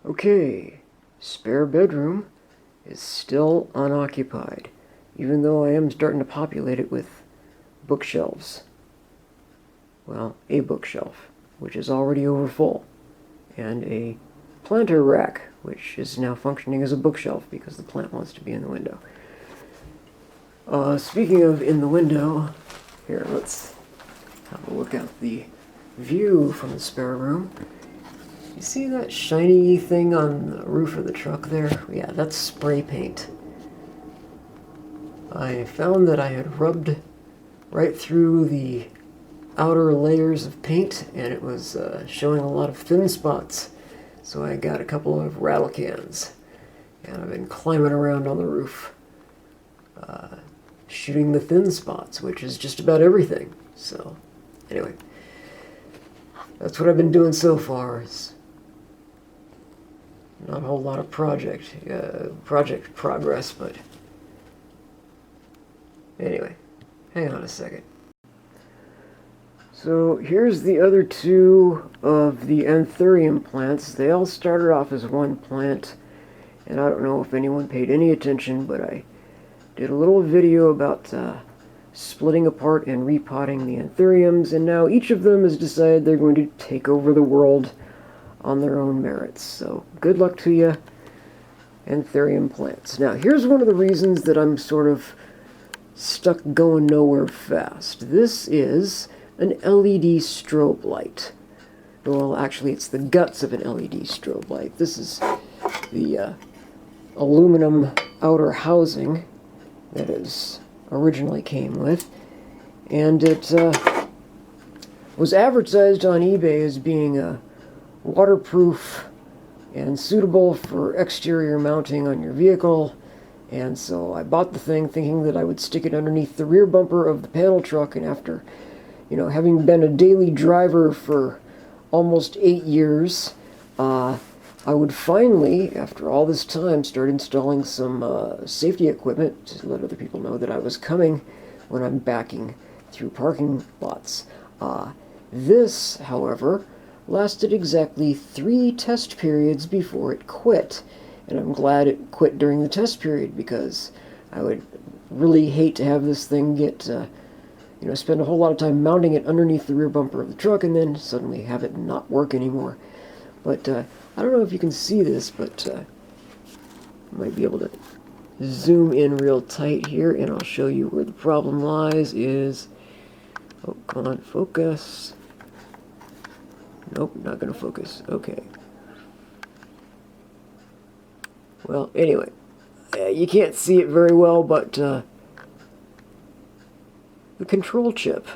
Okay, spare bedroom is still unoccupied, even though I am starting to populate it with bookshelves. Well, a bookshelf, which is already over full, and a planter rack, which is now functioning as a bookshelf because the plant wants to be in the window. Speaking of in the window, here, let's have a look at the view from the spare room. You see that shiny thing on the roof of the truck there? Yeah, that's spray paint. I found that I had rubbed right through the outer layers of paint, and it was showing a lot of thin spots. So I got a couple of rattle cans, and I've been climbing around on the roof, shooting the thin spots, which is just about everything. So, anyway, that's what I've been doing so far. Is not a whole lot of project progress, but anyway, hang on a second. So here's the other two of the anthurium plants. They all started off as one plant, and I don't know if anyone paid any attention, but I did a little video about splitting apart and repotting the anthuriums, and now each of them has decided they're going to take over the world on their own merits. So good luck to you, anthurium plants. Now here's one of the reasons that I'm sort of stuck going nowhere fast. This is an LED strobe light. Well, actually it's the guts of an LED strobe light. This is the aluminum outer housing that it originally came with, and it was advertised on eBay as being waterproof and suitable for exterior mounting on your vehicle, and so I bought the thing thinking that I would stick it underneath the rear bumper of the panel truck, and after, having been a daily driver for almost 8 years, I would finally, after all this time, start installing some safety equipment to let other people know that I was coming when I'm backing through parking lots. This, however, lasted exactly 3 test periods before it quit. And I'm glad it quit during the test period, because I would really hate to have this thing get, spend a whole lot of time mounting it underneath the rear bumper of the truck and then suddenly have it not work anymore. But I don't know if you can see this, but I might be able to zoom in real tight here, and I'll show you where the problem lies. Oh, come on, focus. Nope, not gonna focus. Okay. Well, anyway, you can't see it very well, but the control chip,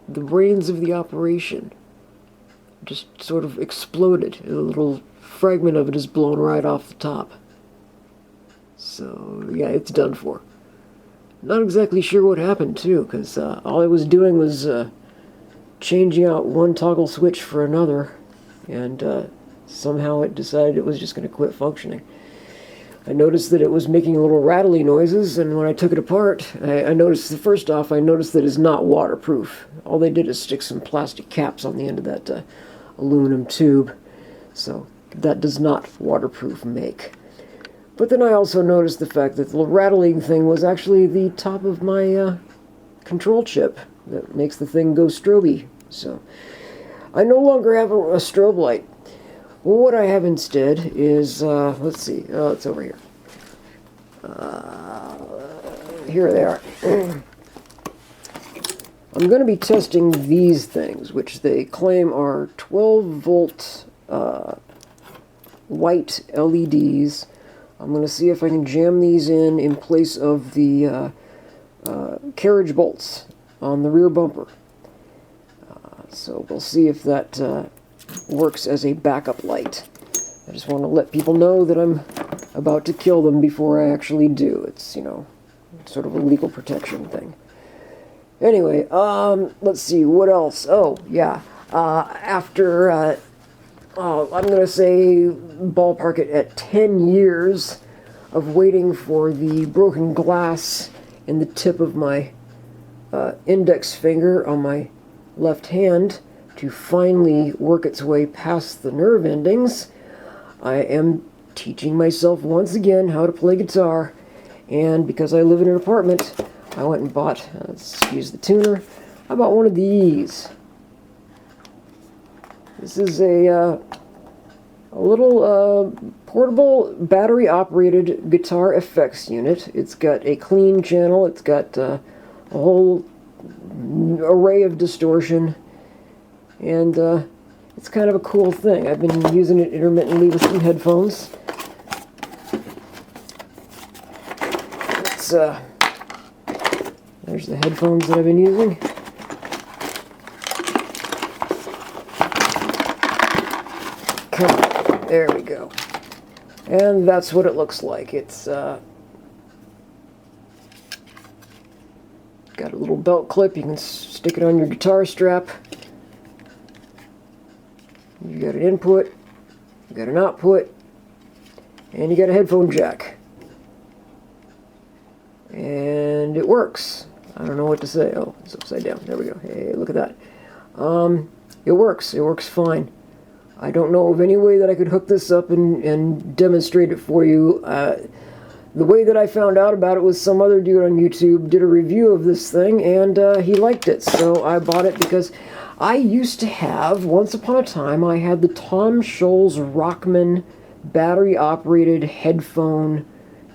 the brains of the operation, just sort of exploded. A little fragment of it is blown right off the top. So, yeah, it's done for. Not exactly sure what happened, too, because all I was doing was changing out one toggle switch for another, and somehow it decided it was just going to quit functioning. I noticed that it was making little rattly noises, and when I took it apart, I noticed that first off, I noticed that it's not waterproof. All they did is stick some plastic caps on the end of that aluminum tube, so that does not waterproof make. But then I also noticed the fact that the little rattling thing was actually the top of my control chip that makes the thing go stroby. So I no longer have a strobe light. Well, what I have instead is, let's see, it's over here. Here they are. I'm going to be testing these things, which they claim are 12-volt white LEDs. I'm going to see if I can jam these in place of the carriage bolts on the rear bumper. So we'll see if that works as a backup light. I just want to let people know that I'm about to kill them before I actually do. It's, sort of a legal protection thing. Anyway, let's see, what else? Oh, yeah, after, I'm going to say ballpark it at 10 years of waiting for the broken glass in the tip of my index finger on my left hand to finally work its way past the nerve endings, I am teaching myself once again how to play guitar, and because I live in an apartment, I went and bought, excuse the tuner, I bought one of these. This is a little portable battery-operated guitar effects unit. It's got a clean channel, it's got a whole array of distortion, and it's kind of a cool thing. I've been using it intermittently with some headphones. There's the headphones that I've been using. There we go. And that's what it looks like. It's got a little belt clip. You can stick it on your guitar strap. You got an input, you got an output, and you got a headphone jack. And it works. I don't know what to say. Oh, it's upside down. There we go. Hey, look at that. It works. It works fine. I don't know of any way that I could hook this up and demonstrate it for you. The way that I found out about it was some other dude on YouTube did a review of this thing, and he liked it. So I bought it because I used to have, once upon a time, I had the Tom Scholz Rockman battery-operated headphone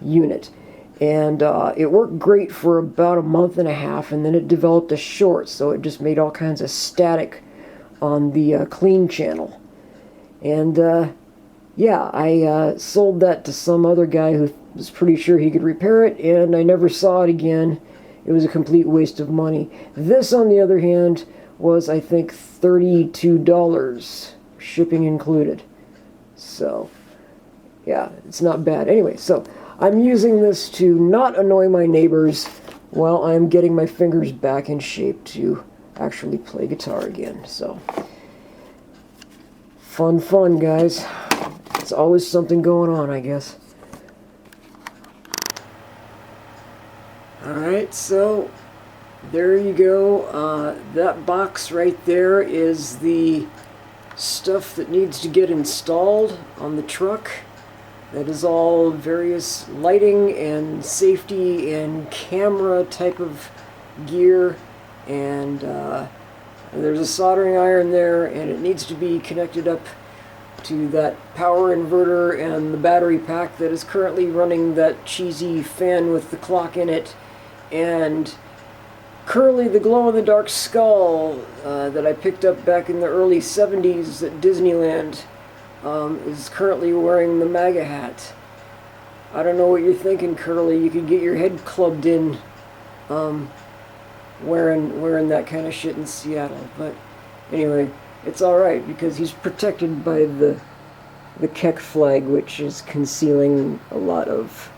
unit. And it worked great for about a month and a half, and then it developed a short, so it just made all kinds of static on the clean channel. And yeah, I sold that to some other guy who was pretty sure he could repair it, and I never saw it again. It was a complete waste of money. This, on the other hand, was, I think, $32, shipping included. So, yeah, it's not bad. Anyway, so I'm using this to not annoy my neighbors while I'm getting my fingers back in shape to actually play guitar again. So, fun, guys. It's always something going on, I guess. Alright, so there you go. That box right there is the stuff that needs to get installed on the truck. That is all various lighting and safety and camera type of gear, and there's a soldering iron there, and it needs to be connected up to that power inverter and the battery pack that is currently running that cheesy fan with the clock in it, and Curly the glow-in-the-dark skull that I picked up back in the early 70s at Disneyland is currently wearing the MAGA hat. I don't know what you're thinking, Curly. You could get your head clubbed in wearing that kind of shit in Seattle. But anyway, it's alright because he's protected by the Keck flag, which is concealing a lot of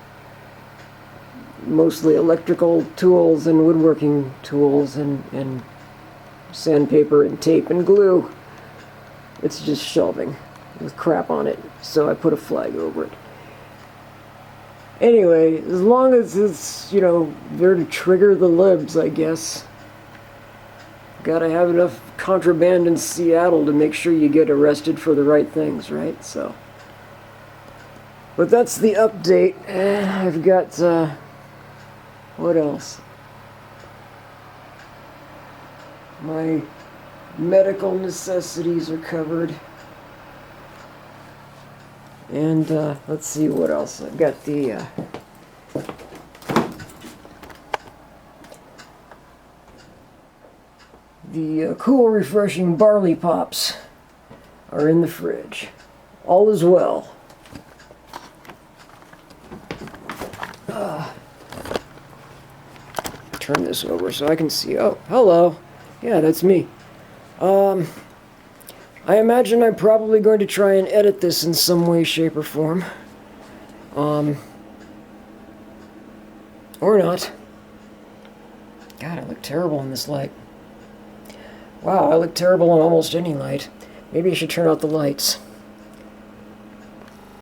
mostly electrical tools and woodworking tools and sandpaper and tape and glue. It's just shelving with crap on it, so I put a flag over it. Anyway, as long as it's, you know, there to trigger the libs, I guess. Gotta have enough contraband in Seattle to make sure you get arrested for the right things, right? So, but that's the update. I've got, what else? My medical necessities are covered. And let's see what else. I've got the cool, refreshing barley pops are in the fridge. All is well. Turn this over so I can see. Oh, hello. Yeah, that's me. I imagine I'm probably going to try and edit this in some way, shape, or form. Or not. God, I look terrible in this light. Wow, I look terrible in almost any light. Maybe I should turn out the lights.